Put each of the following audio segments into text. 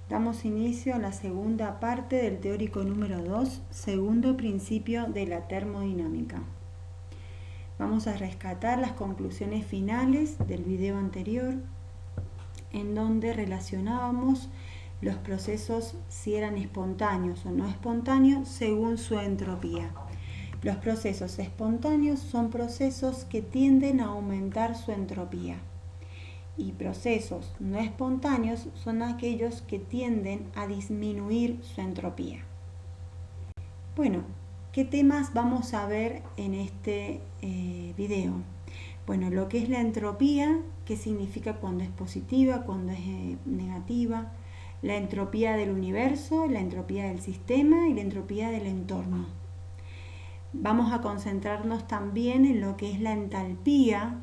Damos inicio a la segunda parte del teórico número 2, segundo principio de la termodinámica. Vamos a rescatar las conclusiones finales del video anterior, en donde relacionábamos los procesos si eran espontáneos o no espontáneos según su entropía. Los procesos espontáneos son procesos que tienden a aumentar su entropía. Y procesos no espontáneos son aquellos que tienden a disminuir su entropía. Bueno, ¿qué temas vamos a ver en este video? Bueno, lo que es la entropía, qué significa cuando es positiva, cuando es negativa, la entropía del universo, la entropía del sistema y la entropía del entorno. Vamos a concentrarnos también en lo que es la entalpía,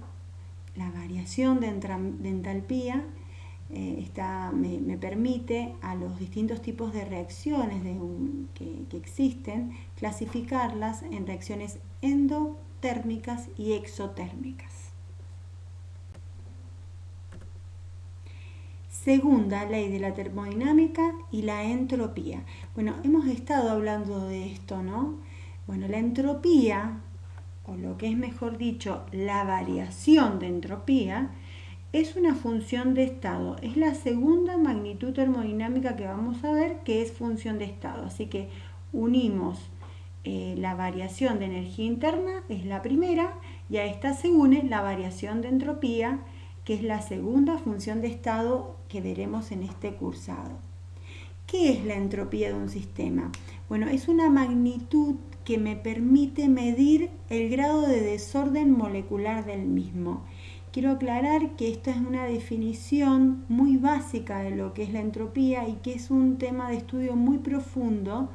la variación de entalpía. Me permite a los distintos tipos de reacciones que existen clasificarlas en reacciones endotérmicas y exotérmicas. Segunda ley de la termodinámica y la entropía. Bueno, hemos estado hablando de esto, ¿no? Bueno, la entropía, o lo que es mejor dicho, la variación de entropía, es una función de estado. Es la segunda magnitud termodinámica que vamos a ver, que es función de estado. Así que unimos la variación de energía interna, es la primera, y a esta se une la variación de entropía, que es la segunda función de estado que veremos en este cursado. ¿Qué es la entropía de un sistema? Bueno, es una magnitud que me permite medir el grado de desorden molecular del mismo. Quiero aclarar que esta es una definición muy básica de lo que es la entropía y que es un tema de estudio muy profundo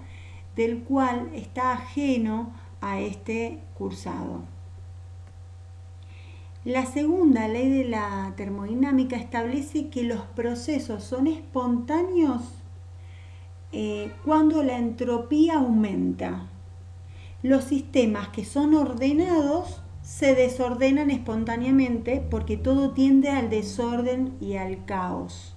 del cual está ajeno a este cursado. La segunda ley de la termodinámica establece que los procesos son espontáneos cuando la entropía aumenta. Los sistemas que son ordenados se desordenan espontáneamente porque todo tiende al desorden y al caos.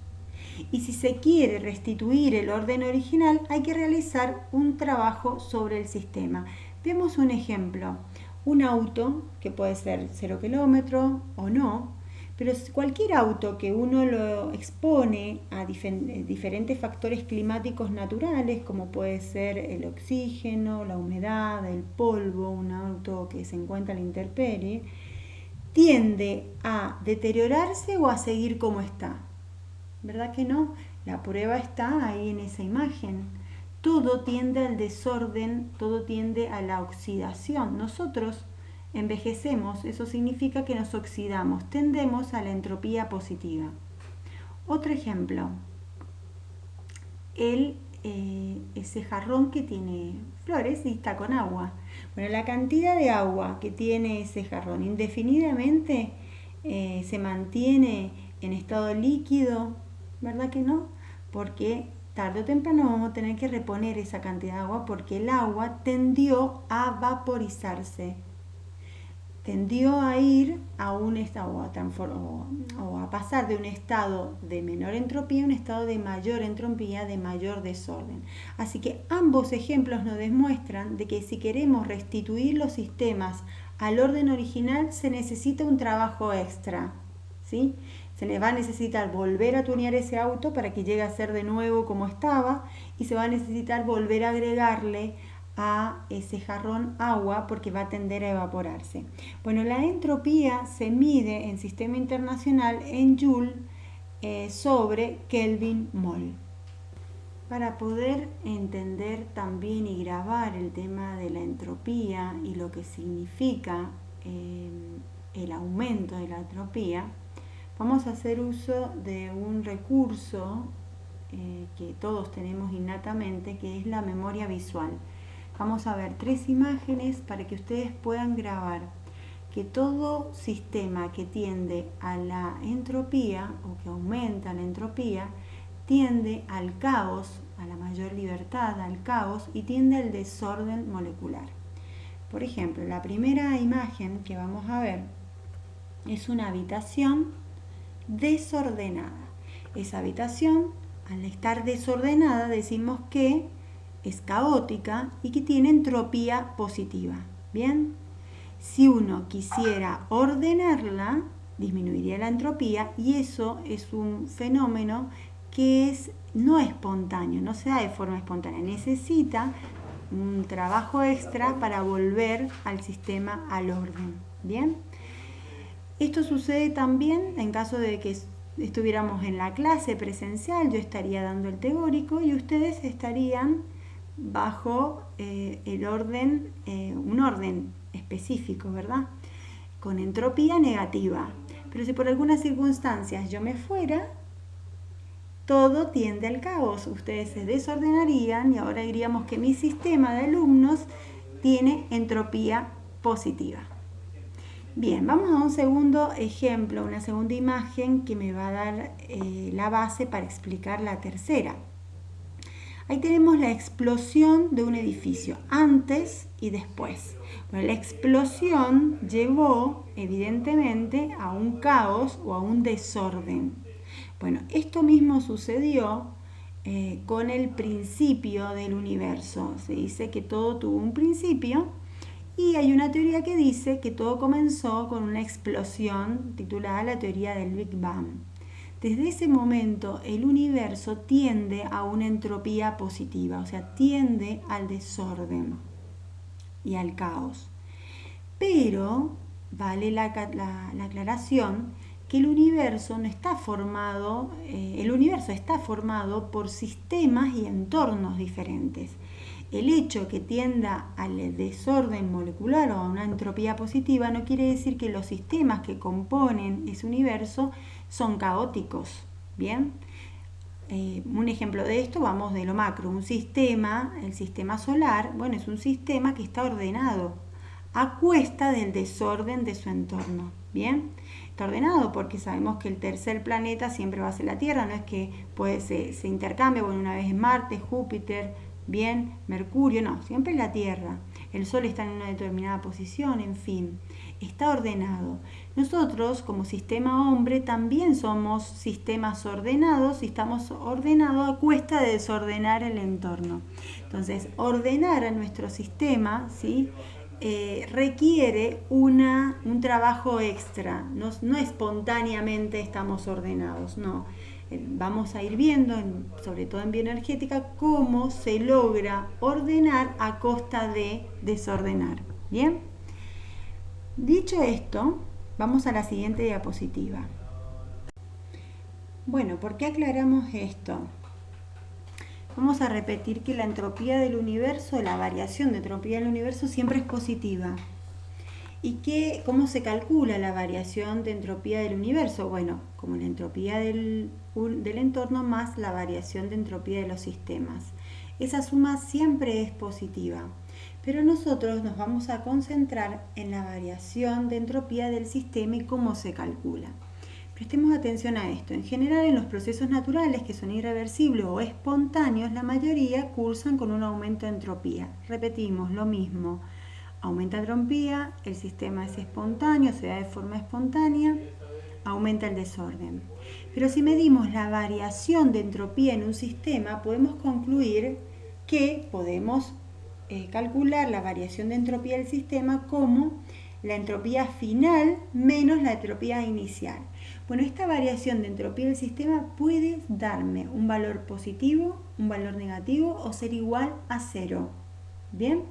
Y si se quiere restituir el orden original, hay que realizar un trabajo sobre el sistema. Veamos un ejemplo. Un auto, que puede ser 0 kilómetros o no, pero cualquier auto que uno lo expone a diferentes factores climáticos naturales, como puede ser el oxígeno, la humedad, el polvo, un auto que se encuentra a la intemperie, tiende a deteriorarse o a seguir como está. ¿Verdad que no? La prueba está ahí en esa imagen. Todo tiende al desorden, todo tiende a la oxidación. Nosotros envejecemos, eso significa que nos oxidamos, tendemos a la entropía positiva. Otro ejemplo, ese jarrón que tiene flores y está con agua. Bueno, la cantidad de agua que tiene ese jarrón indefinidamente se mantiene en estado líquido, ¿verdad que no? Porque tarde o temprano vamos a tener que reponer esa cantidad de agua porque el agua tendió a vaporizarse. Tendió a ir a un estado o a pasar de un estado de menor entropía a un estado de mayor entropía, de mayor desorden. Así que ambos ejemplos nos demuestran de que si queremos restituir los sistemas al orden original se necesita un trabajo extra, ¿sí? Se le va a necesitar volver a tunear ese auto para que llegue a ser de nuevo como estaba y se va a necesitar volver a agregarle a ese jarrón agua porque va a tender a evaporarse. Bueno, la entropía se mide en sistema internacional en Joule sobre Kelvin mol. Para poder entender también y grabar el tema de la entropía y lo que significa el aumento de la entropía, vamos a hacer uso de un recurso que todos tenemos innatamente, que es la memoria visual. Vamos a ver 3 imágenes para que ustedes puedan grabar que todo sistema que tiende a la entropía o que aumenta la entropía tiende al caos, a la mayor libertad, al caos y tiende al desorden molecular. Por ejemplo, la primera imagen que vamos a ver es una habitación desordenada. Esa habitación al estar desordenada decimos que es caótica y que tiene entropía positiva. ¿Bien? Si uno quisiera ordenarla, disminuiría la entropía, y eso es un fenómeno que no es espontáneo, no se da de forma espontánea, necesita un trabajo extra para volver al sistema al orden. ¿Bien? Esto sucede también en caso de que estuviéramos en la clase presencial, yo estaría dando el teórico y ustedes estarían bajo el orden, un orden específico, ¿verdad? Con entropía negativa. Pero si por algunas circunstancias yo me fuera, todo tiende al caos. Ustedes se desordenarían y ahora diríamos que mi sistema de alumnos tiene entropía positiva. Bien, vamos a un segundo ejemplo, una segunda imagen que me va a dar la base para explicar la tercera. Ahí tenemos la explosión de un edificio, antes y después. Bueno, la explosión llevó, evidentemente, a un caos o a un desorden. Bueno, esto mismo sucedió con el principio del universo. Se dice que todo tuvo un principio y hay una teoría que dice que todo comenzó con una explosión titulada la teoría del Big Bang. Desde ese momento el universo tiende a una entropía positiva, o sea, tiende al desorden y al caos. Pero vale la aclaración que el universo no está formado, el universo está formado por sistemas y entornos diferentes. El hecho que tienda al desorden molecular o a una entropía positiva no quiere decir que los sistemas que componen ese universo son caóticos. ¿Bien? Un ejemplo de esto, vamos de lo macro. Un sistema, el sistema solar, bueno, es un sistema que está ordenado a cuesta del desorden de su entorno. ¿Bien? Está ordenado porque sabemos que el tercer planeta siempre va a ser la Tierra, no es que se intercambia, bueno, una vez es Marte, Júpiter, bien, Mercurio, no, siempre es la Tierra. El Sol está en una determinada posición, en fin, está ordenado. Nosotros, como sistema hombre, también somos sistemas ordenados y estamos ordenados a cuesta de desordenar el entorno. Entonces, ordenar a nuestro sistema, ¿sí?, requiere un trabajo extra, no espontáneamente estamos ordenados, no. Vamos a ir viendo, sobre todo en bioenergética, cómo se logra ordenar a costa de desordenar. ¿Bien? Dicho esto, vamos a la siguiente diapositiva. Bueno, ¿por qué aclaramos esto? Vamos a repetir que la entropía del universo, la variación de entropía del universo siempre es positiva. ¿Y cómo se calcula la variación de entropía del universo? Bueno, como la entropía del entorno más la variación de entropía de los sistemas. Esa suma siempre es positiva, pero nosotros nos vamos a concentrar en la variación de entropía del sistema y cómo se calcula. Prestemos atención a esto. En general, en los procesos naturales que son irreversibles o espontáneos, la mayoría cursan con un aumento de entropía. Repetimos, lo mismo. Aumenta entropía, el sistema es espontáneo, se da de forma espontánea, aumenta el desorden. Pero si medimos la variación de entropía en un sistema, podemos concluir que podemos calcular la variación de entropía del sistema como la entropía final menos la entropía inicial. Bueno, esta variación de entropía del sistema puede darme un valor positivo, un valor negativo o ser igual a 0. ¿Bien?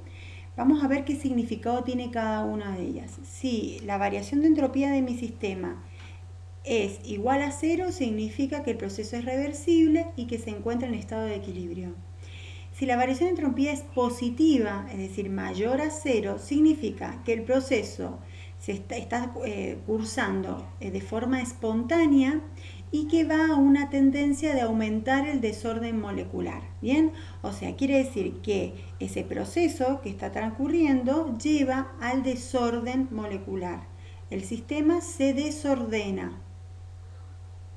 Vamos a ver qué significado tiene cada una de ellas. Si la variación de entropía de mi sistema es igual a 0, significa que el proceso es reversible y que se encuentra en estado de equilibrio. Si la variación de entropía es positiva, es decir, mayor a 0, significa que el proceso se está cursando de forma espontánea y que va a una tendencia de aumentar el desorden molecular. ¿Bien? O sea, quiere decir que ese proceso que está transcurriendo lleva al desorden molecular. El sistema se desordena.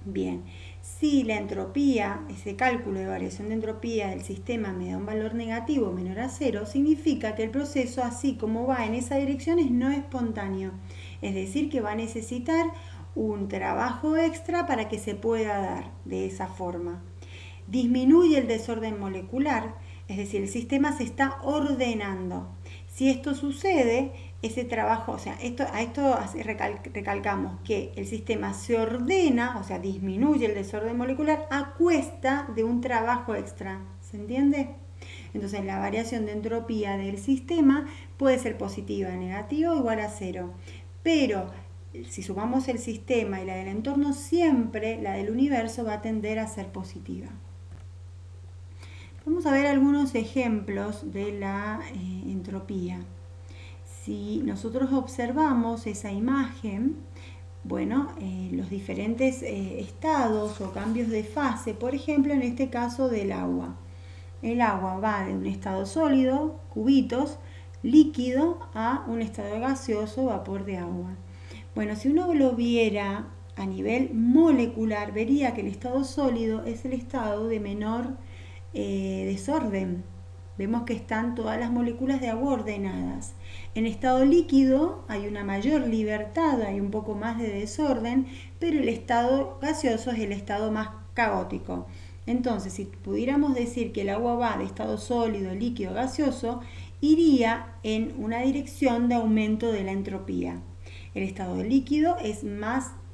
Bien, si la entropía, ese cálculo de variación de entropía del sistema me da un valor negativo menor a 0, significa que el proceso, así como va en esa dirección, es no espontáneo. Es decir, que va a necesitar un trabajo extra para que se pueda dar de esa forma. disminuye el desorden molecular, es decir, el sistema se está ordenando. Si esto sucede, ese trabajo, a esto recalcamos que el sistema se ordena, disminuye el desorden molecular a cuesta de un trabajo extra. ¿Se entiende? Entonces la variación de entropía del sistema puede ser positiva, negativa o igual a 0. Pero si sumamos el sistema y la del entorno, siempre la del universo va a tender a ser positiva. Vamos a ver algunos ejemplos de la entropía. Si nosotros observamos esa imagen, los diferentes estados o cambios de fase, por ejemplo, en este caso del agua. El agua va de un estado sólido, cubitos, líquido, a un estado gaseoso, vapor de agua. Si uno lo viera a nivel molecular, vería que el estado sólido es el estado de menor desorden. Vemos que están todas las moléculas de agua ordenadas. En estado líquido hay una mayor libertad, hay un poco más de desorden, pero el estado gaseoso es el estado más caótico. Entonces, si pudiéramos decir que el agua va de estado sólido, líquido, gaseoso, iría en una dirección de aumento de la entropía. El estado líquido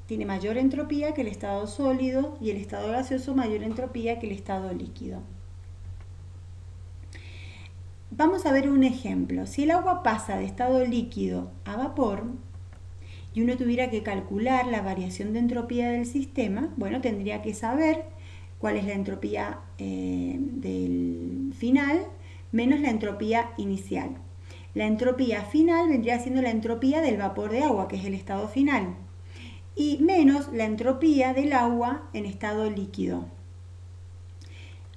tiene mayor entropía que el estado sólido y el estado gaseoso mayor entropía que el estado líquido. Vamos a ver un ejemplo. Si el agua pasa de estado líquido a vapor y uno tuviera que calcular la variación de entropía del sistema, tendría que saber cuál es la entropía del final menos la entropía inicial. La entropía final vendría siendo la entropía del vapor de agua, que es el estado final, y menos la entropía del agua en estado líquido.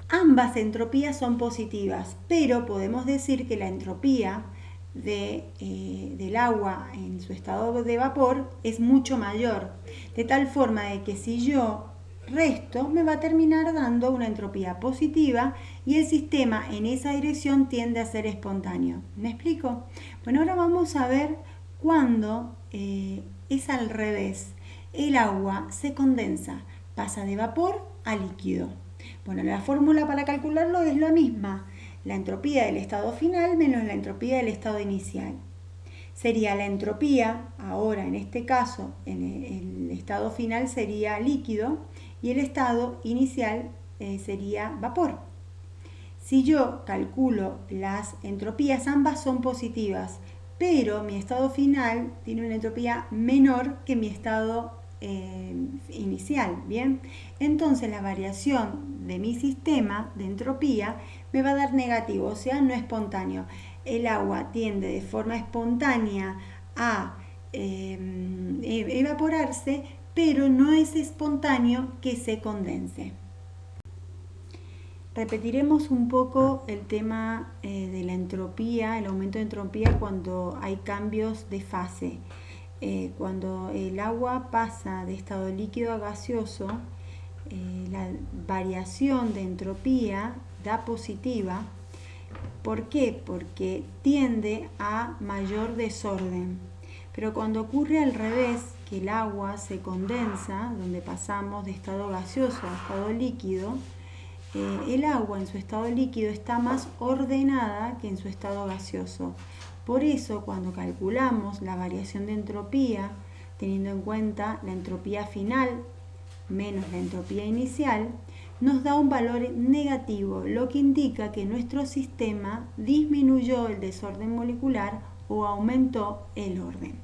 Ambas entropías son positivas, pero podemos decir que la entropía del agua en su estado de vapor es mucho mayor, de tal forma de que si yo resto me va a terminar dando una entropía positiva y el sistema en esa dirección tiende a ser espontáneo. ¿Me explico? Ahora vamos a ver cuando es al revés. El agua se condensa, pasa de vapor a líquido. La fórmula para calcularlo es la misma. La entropía del estado final menos la entropía del estado inicial. Sería la entropía, ahora en este caso, en el estado final sería líquido y el estado inicial sería vapor. Si yo calculo las entropías, ambas son positivas, pero mi estado final tiene una entropía menor que mi estado inicial, ¿bien? Entonces la variación de mi sistema de entropía me va a dar negativo, no espontáneo. El agua tiende de forma espontánea a evaporarse, pero no es espontáneo que se condense. Repetiremos un poco el tema de la entropía, el aumento de entropía cuando hay cambios de fase. Cuando el agua pasa de estado líquido a gaseoso, la variación de entropía da positiva. ¿Por qué? Porque tiende a mayor desorden. Pero cuando ocurre al revés, que el agua se condensa, donde pasamos de estado gaseoso a estado líquido, el agua en su estado líquido está más ordenada que en su estado gaseoso. Por eso, cuando calculamos la variación de entropía, teniendo en cuenta la entropía final menos la entropía inicial, nos da un valor negativo, lo que indica que nuestro sistema disminuyó el desorden molecular o aumentó el orden.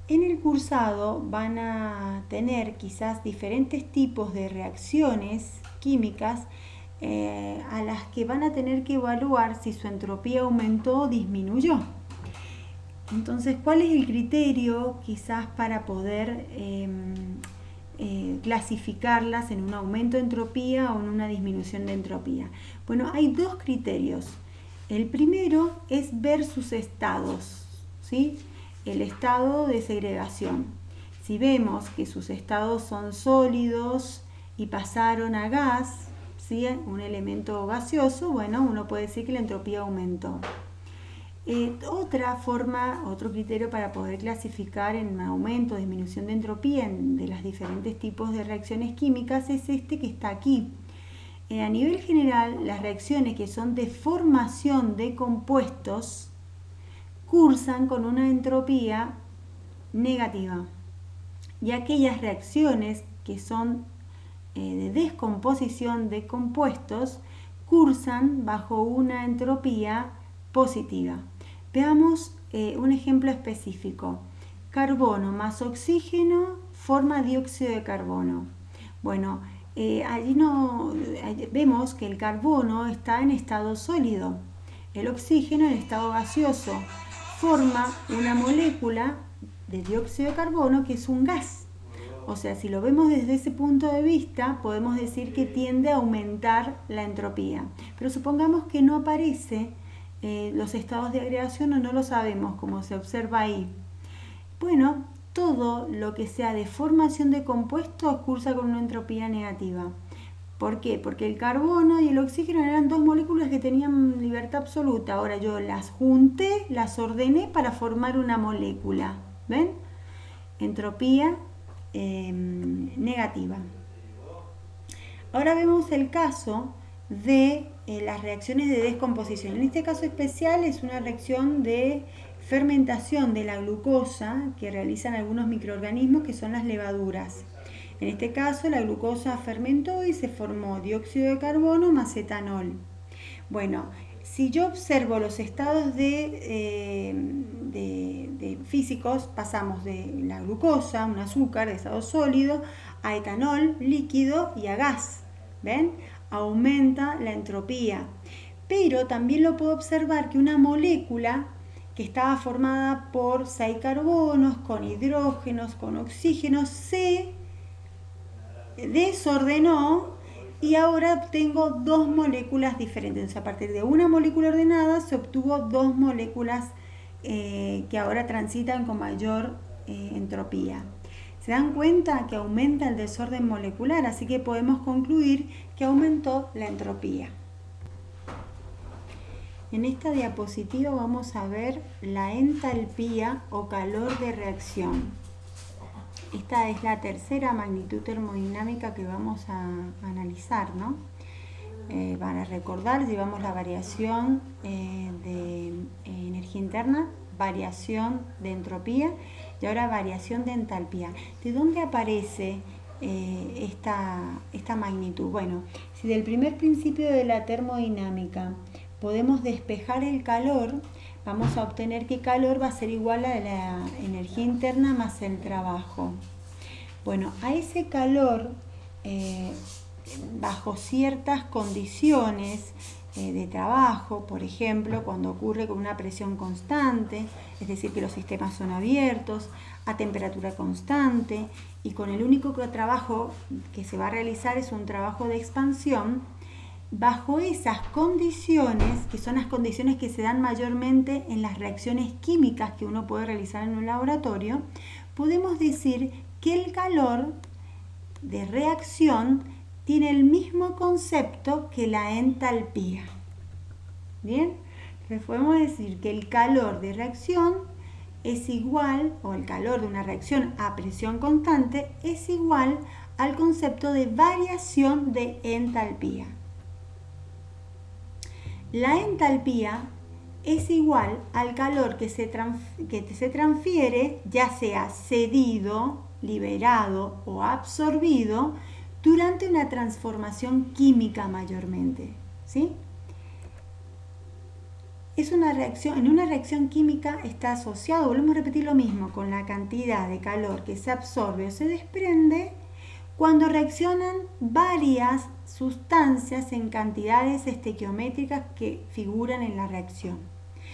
En el cursado van a tener quizás diferentes tipos de reacciones químicas a las que van a tener que evaluar si su entropía aumentó o disminuyó. Entonces, ¿cuál es el criterio quizás para poder clasificarlas en un aumento de entropía o en una disminución de entropía? Hay dos criterios. El primero es ver sus estados, ¿sí? El estado de segregación. Si vemos que sus estados son sólidos y pasaron a gas, ¿sí? Un elemento gaseoso, uno puede decir que la entropía aumentó. Otro criterio para poder clasificar en aumento o disminución de entropía de los diferentes tipos de reacciones químicas es este que está aquí. a nivel general, las reacciones que son de formación de compuestos cursan con una entropía negativa. Y aquellas reacciones que son de descomposición de compuestos cursan bajo una entropía positiva. Veamos un ejemplo específico. Carbono más oxígeno forma dióxido de carbono. Bueno, allí vemos que el carbono está en estado sólido, el oxígeno en estado gaseoso. Forma una molécula de dióxido de carbono que es un gas. O sea, si lo vemos desde ese punto de vista, podemos decir que tiende a aumentar la entropía. Pero supongamos que no aparece los estados de agregación o no lo sabemos, como se observa ahí. Bueno, todo lo que sea de formación de compuestos cursa con una entropía negativa. ¿Por qué? Porque el carbono y el oxígeno eran dos moléculas que tenían libertad absoluta. Ahora yo las junté, las ordené para formar una molécula. ¿Ven? Entropía negativa. Ahora vemos el caso de las reacciones de descomposición. En este caso especial es una reacción de fermentación de la glucosa que realizan algunos microorganismos que son las levaduras. En este caso la glucosa fermentó y se formó dióxido de carbono más etanol. Bueno, si yo observo los estados de físicos, pasamos de la glucosa, un azúcar de estado sólido, a etanol líquido y a gas. ¿Ven? Aumenta la entropía. Pero también lo puedo observar que una molécula que estaba formada por 6 carbonos, con hidrógenos, con oxígenos, se desordenó y ahora tengo dos moléculas diferentes. Entonces, a partir de una molécula ordenada se obtuvo dos moléculas que ahora transitan con mayor entropía. Se dan cuenta que aumenta el desorden molecular, así que podemos concluir que aumentó la entropía. En esta diapositiva vamos a ver la entalpía o calor de reacción. Esta es la tercera magnitud termodinámica que vamos a analizar, ¿no? Para recordar, llevamos la variación de energía interna, variación de entropía y ahora variación de entalpía. ¿De dónde aparece esta magnitud? Bueno, si del primer principio de la termodinámica podemos despejar el calor, vamos a obtener que calor va a ser igual a la energía interna más el trabajo. Bueno, a ese calor, bajo ciertas condiciones de trabajo, por ejemplo, cuando ocurre con una presión constante, es decir, que los sistemas son abiertos, a temperatura constante y con el único trabajo que se va a realizar es un trabajo de expansión. Bajo esas condiciones, que son las condiciones que se dan mayormente en las reacciones químicas que uno puede realizar en un laboratorio, podemos decir que el calor de reacción tiene el mismo concepto que la entalpía. ¿Bien? Entonces podemos decir que el calor de reacción es igual, o el calor de una reacción a presión constante es igual al concepto de variación de entalpía. La entalpía es igual al calor que se transfiere, ya sea cedido, liberado o absorbido, durante una transformación química mayormente. ¿Sí? En una reacción química está asociado, volvemos a repetir lo mismo, con la cantidad de calor que se absorbe o se desprende cuando reaccionan varias sustancias en cantidades estequiométricas que figuran en la reacción.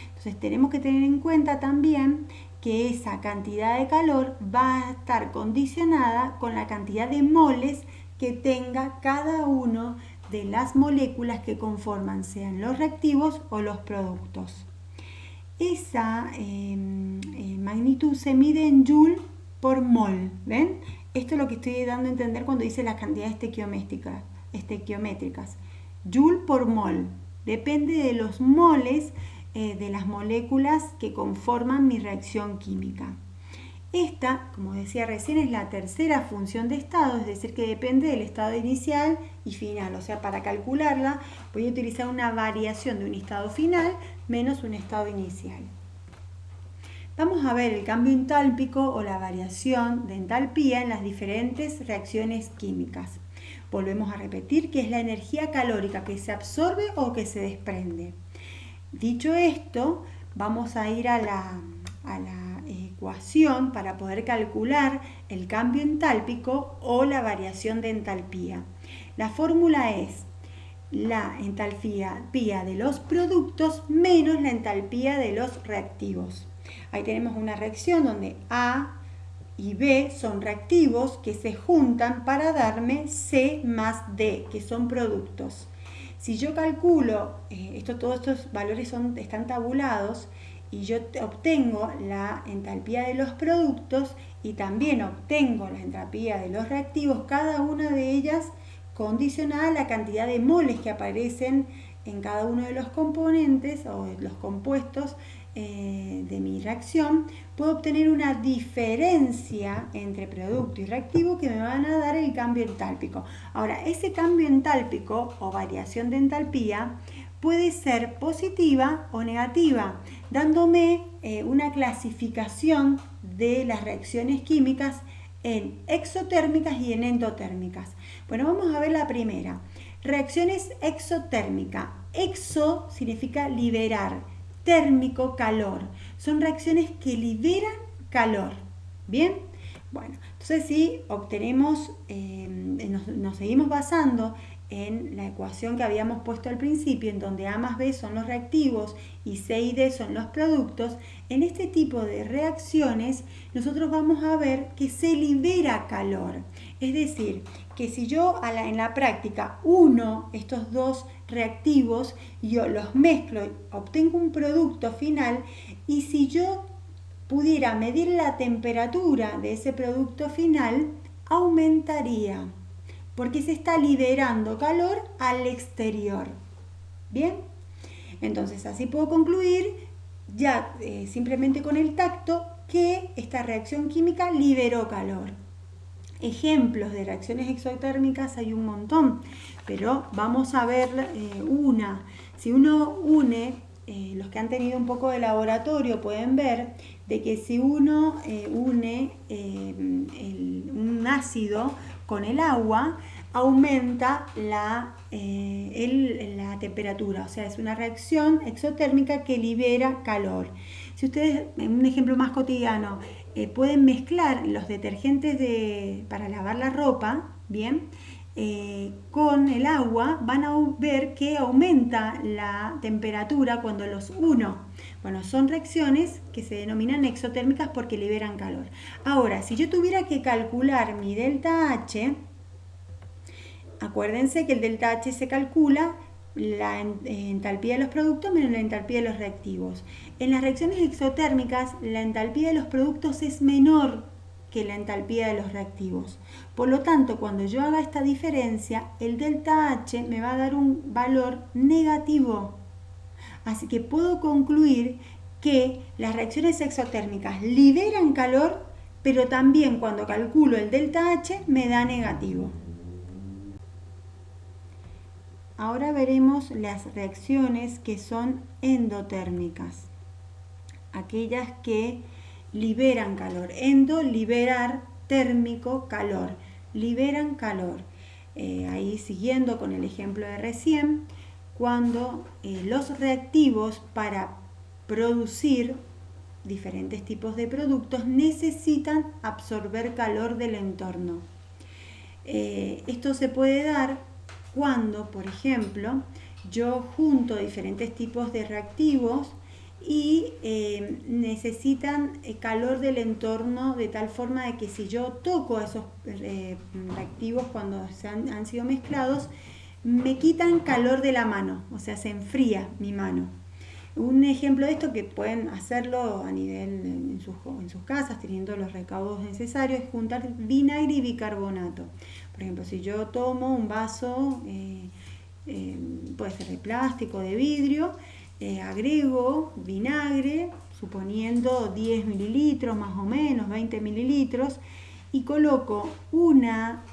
Entonces tenemos que tener en cuenta también que esa cantidad de calor va a estar condicionada con la cantidad de moles que tenga cada uno de las moléculas que conforman, sean los reactivos o los productos. Esa magnitud se mide en joule por mol. ¿Ven? Esto es lo que estoy dando a entender cuando dice las cantidades estequiométricas. Joule por mol. Depende de los moles de las moléculas que conforman mi reacción química. Esta, como decía recién, es la tercera función de estado, es decir, que depende del estado inicial y final. O sea, para calcularla voy a utilizar una variación de un estado final menos un estado inicial. Vamos a ver el cambio entálpico o la variación de entalpía en las diferentes reacciones químicas. Volvemos a repetir que es la energía calórica que se absorbe o que se desprende. Dicho esto, vamos a ir a la ecuación para poder calcular el cambio entálpico o la variación de entalpía. La fórmula es la entalpía de los productos menos la entalpía de los reactivos. Ahí tenemos una reacción donde A y B son reactivos que se juntan para darme C más D, que son productos. Si yo calculo, todos estos valores están tabulados, y yo obtengo la entalpía de los productos y también obtengo la entalpía de los reactivos, cada una de ellas condicionada a la cantidad de moles que aparecen en cada uno de los componentes o de los compuestos de mi reacción, puedo obtener una diferencia entre producto y reactivo que me van a dar el cambio entálpico. Ahora, ese cambio entálpico o variación de entalpía puede ser positiva o negativa, dándome una clasificación de las reacciones químicas en exotérmicas y en endotérmicas. Bueno, vamos a ver la primera. Reacciones exotérmicas. Exo significa liberar, térmico, calor. Son reacciones que liberan calor. ¿Bien? Bueno, entonces si obtenemos, nos seguimos basando en la ecuación que habíamos puesto al principio, en donde A más B son los reactivos y C y D son los productos, en este tipo de reacciones nosotros vamos a ver que se libera calor. Es decir, que si yo en la práctica uno estos dos reactivos, yo los mezclo, obtengo un producto final, y si yo pudiera medir la temperatura de ese producto final, aumentaría, porque se está liberando calor al exterior. ¿Bien? Entonces así puedo concluir ya simplemente con el tacto que esta reacción química liberó calor. Ejemplos de reacciones exotérmicas hay un montón, pero vamos a ver una. Si uno une, los que han tenido un poco de laboratorio pueden ver de que si uno une un ácido con el agua, aumenta la temperatura, o sea, es una reacción exotérmica que libera calor. Si ustedes, en un ejemplo más cotidiano, pueden mezclar los detergentes para lavar la ropa, bien, con el agua, van a ver que aumenta la temperatura cuando los uno. Bueno, son reacciones que se denominan exotérmicas porque liberan calor. Ahora, si yo tuviera que calcular mi delta H, acuérdense que el delta H se calcula la entalpía de los productos menos la entalpía de los reactivos. En las reacciones exotérmicas, la entalpía de los productos es menor que la entalpía de los reactivos. Por lo tanto, cuando yo haga esta diferencia, el delta H me va a dar un valor negativo. Así que puedo concluir que las reacciones exotérmicas liberan calor, pero también cuando calculo el delta H me da negativo. Ahora veremos las reacciones que son endotérmicas, aquellas que liberan calor. Endo, liberar, térmico, calor. Liberan calor. Ahí siguiendo con el ejemplo de recién, cuando los reactivos para producir diferentes tipos de productos necesitan absorber calor del entorno. Esto se puede dar cuando, por ejemplo, yo junto diferentes tipos de reactivos y necesitan calor del entorno, de tal forma de que si yo toco a esos reactivos cuando han sido mezclados, me quitan calor de la mano, o sea, se enfría mi mano. Un ejemplo de esto que pueden hacerlo a nivel en sus casas, teniendo los recaudos necesarios, es juntar vinagre y bicarbonato. Por ejemplo, si yo tomo un vaso, puede ser de plástico, de vidrio, agrego vinagre, suponiendo 10 mililitros más o menos, 20 mililitros, y coloco una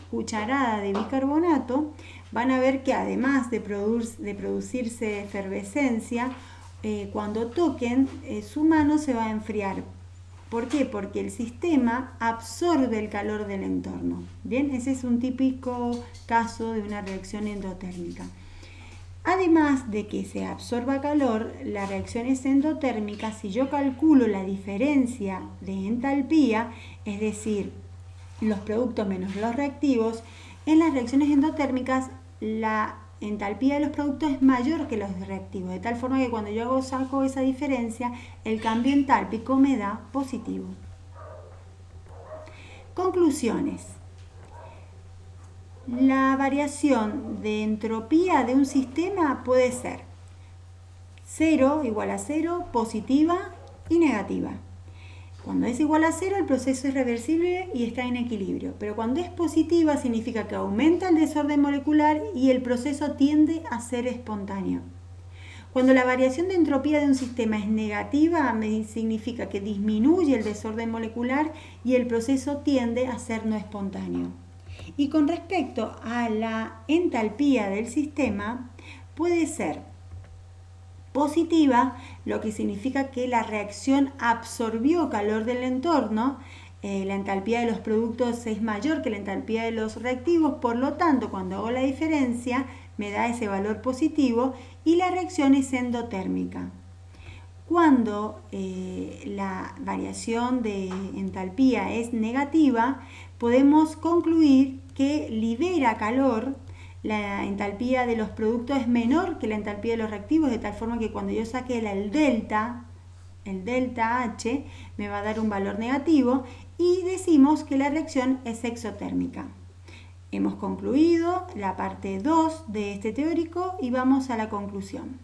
cucharada de bicarbonato, van a ver que además de producirse efervescencia, cuando toquen, su mano se va a enfriar. ¿Por qué? Porque el sistema absorbe el calor del entorno. Bien, ese es un típico caso de una reacción endotérmica. Además de que se absorba calor, las reacciones endotérmicas, si yo calculo la diferencia de entalpía, es decir, los productos menos los reactivos, en las reacciones endotérmicas la entalpía de los productos es mayor que los reactivos, de tal forma que cuando yo saco esa diferencia, el cambio entálpico me da positivo. Conclusiones. La variación de entropía de un sistema puede ser 0 igual a 0, positiva y negativa. Cuando es igual a 0, el proceso es reversible y está en equilibrio, pero cuando es positiva significa que aumenta el desorden molecular y el proceso tiende a ser espontáneo. Cuando la variación de entropía de un sistema es negativa, significa que disminuye el desorden molecular y el proceso tiende a ser no espontáneo. Y con respecto a la entalpía del sistema, puede ser positiva, lo que significa que la reacción absorbió calor del entorno, la entalpía de los productos es mayor que la entalpía de los reactivos, por lo tanto, cuando hago la diferencia, me da ese valor positivo y la reacción es endotérmica. Cuando la variación de entalpía es negativa, podemos concluir que libera calor, la entalpía de los productos es menor que la entalpía de los reactivos, de tal forma que cuando yo saque el delta H, me va a dar un valor negativo y decimos que la reacción es exotérmica. Hemos concluido la parte 2 de este teórico y vamos a la conclusión.